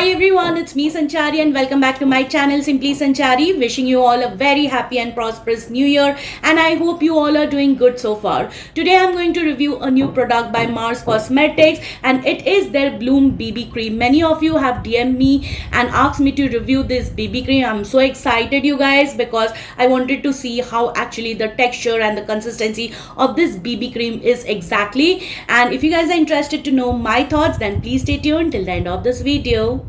Hi everyone, it's me Sanchari and welcome back to my channel Simply Sanchari. Wishing you all a very happy and prosperous new year and I hope you all are doing good so far. Today I'm going to review a new product by Mars Cosmetics and it is their Bloom BB cream. Many of you have DM'd me and asked me to review this BB cream. I'm so excited you guys because I wanted to see how actually the texture and the consistency of this BB cream is exactly. And if you guys are interested to know my thoughts, then please stay tuned till the end of this video.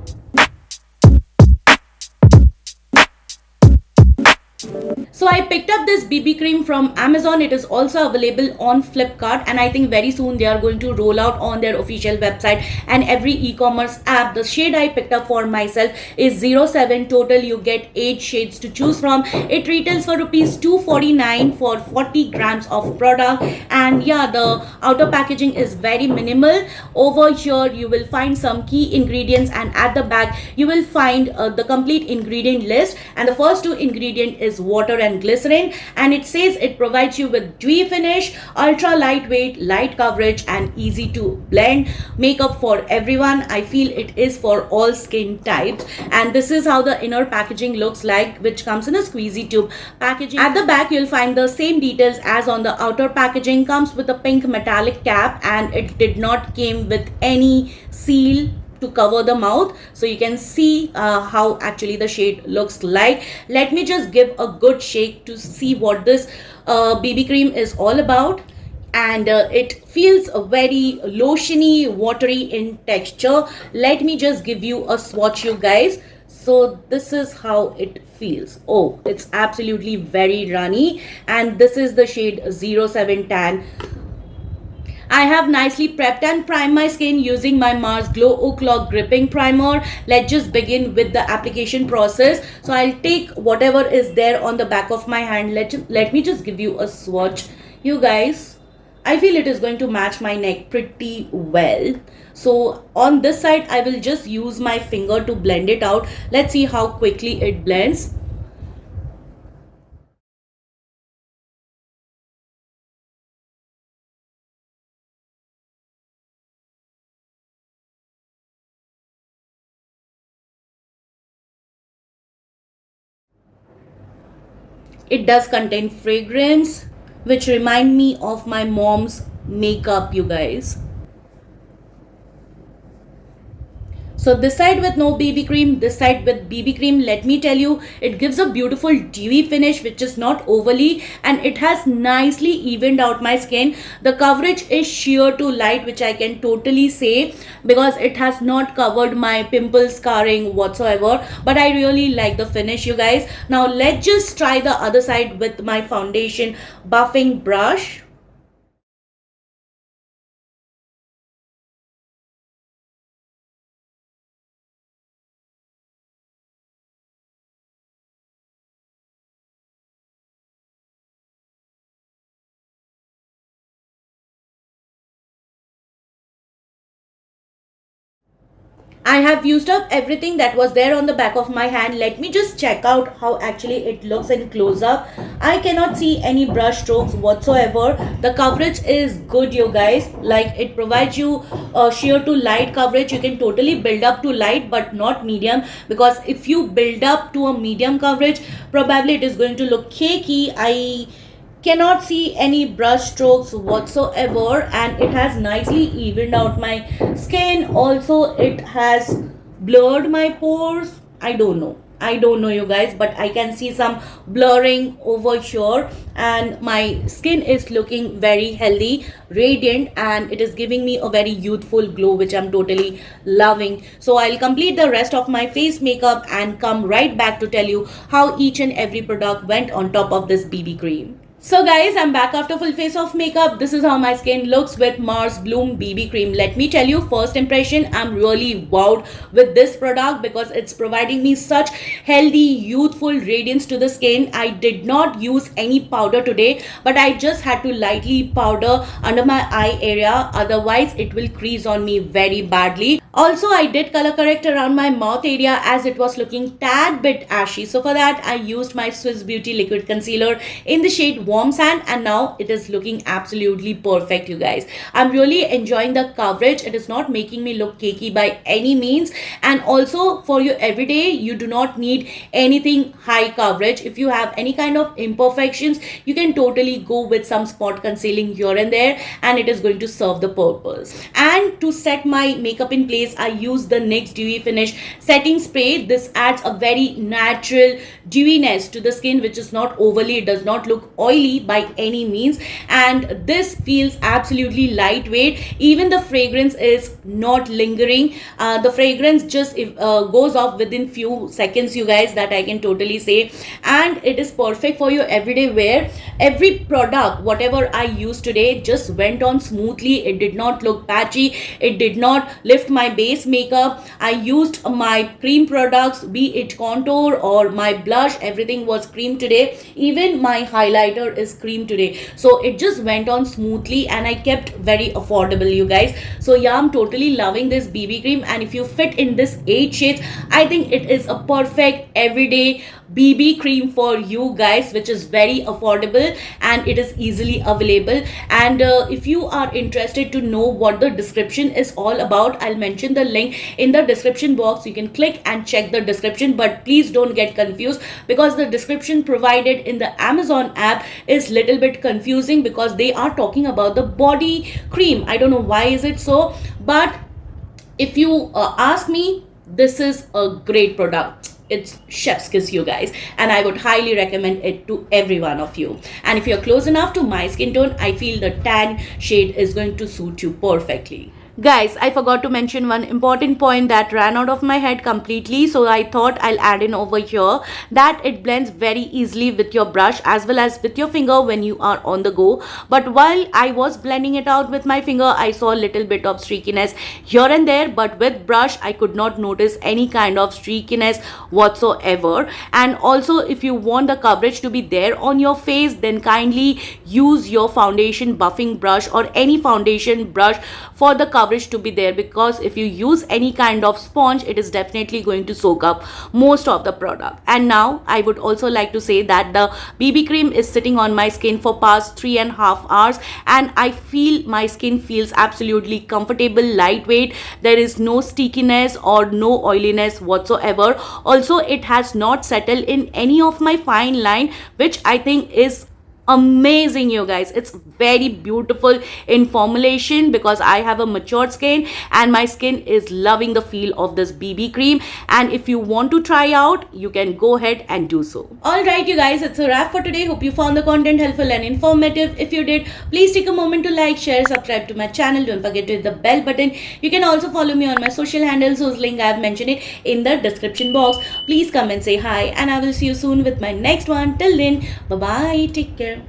So I picked up this BB cream from Amazon. It is also available on Flipkart and I think very soon they are going to roll out on their official website and every e-commerce app. The shade I picked up for myself is 07. Total you get 8 shades to choose from. It retails for rupees 249 for 40 grams of product, and yeah, the outer packaging is very minimal. Over here you will find some key ingredients and at the back you will find the complete ingredient list, and the first two ingredient is water and glycerin, and it says it provides you with dewy finish, ultra lightweight, light coverage and easy to blend makeup for everyone. I feel it is for all skin types, and this is how the inner packaging looks like, which comes in a squeezy tube packaging. At the back you'll find the same details as on the outer packaging. Comes with a pink metallic cap and it did not came with any seal to cover the mouth, so you can see how actually the shade looks like. Let me just give a good shake to see what this BB cream is all about, and it feels very lotiony, watery in texture. Let me just give you a swatch you guys. So this is how it feels. Oh, it's absolutely very runny, and this is the shade 07 Tan. I have nicely prepped and primed my skin using my Mars Glow O'Clock Gripping Primer. Let's just begin with the application process. So I'll take whatever is there on the back of my hand. Let me just give you a swatch. You guys, I feel it is going to match my neck pretty well. So on this side, I will just use my finger to blend it out. Let's see how quickly it blends. It does contain fragrance, which remind me of my mom's makeup, you guys. So this side with no BB cream, this side with BB cream. Let me tell you, it gives a beautiful dewy finish which is not overly, and it has nicely evened out my skin. The coverage is sheer to light, which I can totally say because it has not covered my pimple scarring whatsoever, but I really like the finish you guys. Now let's just try the other side with my foundation buffing brush. I have used up everything that was there on the back of my hand. Let me just check out how actually it looks in close up. I cannot see any brush strokes whatsoever. The coverage is good you guys. Like, it provides you sheer to light coverage. You can totally build up to light but not medium, because if you build up to a medium coverage, probably it is going to look cakey. I cannot see any brush strokes whatsoever, and it has nicely evened out my skin. Also, it has blurred my pores. I don't know you guys, but I can see some blurring over here, and my skin is looking very healthy, radiant, and it is giving me a very youthful glow, which I'm totally loving. So I'll complete the rest of my face makeup and come right back to tell you how each and every product went on top of this BB cream. So guys, I'm back after full face of makeup. This is how my skin looks with Mars Bloom BB cream. Let me tell you, first impression, I'm really wowed with this product because it's providing me such healthy, youthful radiance to the skin. I did not use any powder today, but I just had to lightly powder under my eye area. Otherwise, it will crease on me very badly. Also, I did color correct around my mouth area as it was looking tad bit ashy. So for that, I used my Swiss Beauty Liquid Concealer in the shade warm sand, and now it is looking absolutely perfect, you guys. I'm really enjoying the coverage. It is not making me look cakey by any means. And also for your everyday, you do not need anything high coverage. If you have any kind of imperfections, you can totally go with some spot concealing here and there, and it is going to serve the purpose. And to set my makeup in place, I use the NYX Dewy Finish setting spray. This adds a very natural dewiness to the skin, which is not overly, it does not look oily by any means, and this feels absolutely lightweight. Even the fragrance is not lingering. The fragrance just goes off within few seconds, you guys, that I can totally say. And it is perfect for your everyday wear. Every product whatever I used today just went on smoothly. It did not look patchy, it did not lift my base makeup. I used my cream products, be it contour or my blush, everything was cream today. Even my highlighter is cream today, so it just went on smoothly, and I kept very affordable, you guys. So yeah, I'm totally loving this BB cream, and if you fit in this 8 shades, I think it is a perfect everyday BB cream for you guys, which is very affordable and it is easily available. And if you are interested to know what the description is all about, I'll mention the link in the description box. You can click and check the description, but please don't get confused, because the description provided in the Amazon app is little bit confusing, because they are talking about the body cream. I don't know why is it so, but if you ask me, this is a great product. It's chef's kiss, you guys, and I would highly recommend it to every one of you. And if you're close enough to my skin tone, I feel the tan shade is going to suit you perfectly. Guys, I forgot to mention one important point that ran out of my head completely, so I thought I'll add in over here, that it blends very easily with your brush as well as with your finger when you are on the go. But while I was blending it out with my finger, I saw a little bit of streakiness here and there, but with brush I could not notice any kind of streakiness whatsoever. And also, if you want the coverage to be there on your face, then kindly use your foundation buffing brush or any foundation brush for the coverage to be there, because if you use any kind of sponge, it is definitely going to soak up most of the product. And now I would also like to say that the BB cream is sitting on my skin for past 3.5 hours, and I feel my skin feels absolutely comfortable, lightweight. There is no stickiness or no oiliness whatsoever. Also, it has not settled in any of my fine line, which I think is amazing, you guys. It's very beautiful in formulation, because I have a matured skin and my skin is loving the feel of this BB cream. And if you want to try out, you can go ahead and do so. Alright, you guys, it's a wrap for today. Hope you found the content helpful and informative. If you did, please take a moment to like, share, subscribe to my channel. Don't forget to hit the bell button. You can also follow me on my social handles, whose link I have mentioned it in the description box. Please come and say hi, and I will see you soon with my next one. Till then, bye bye, take care.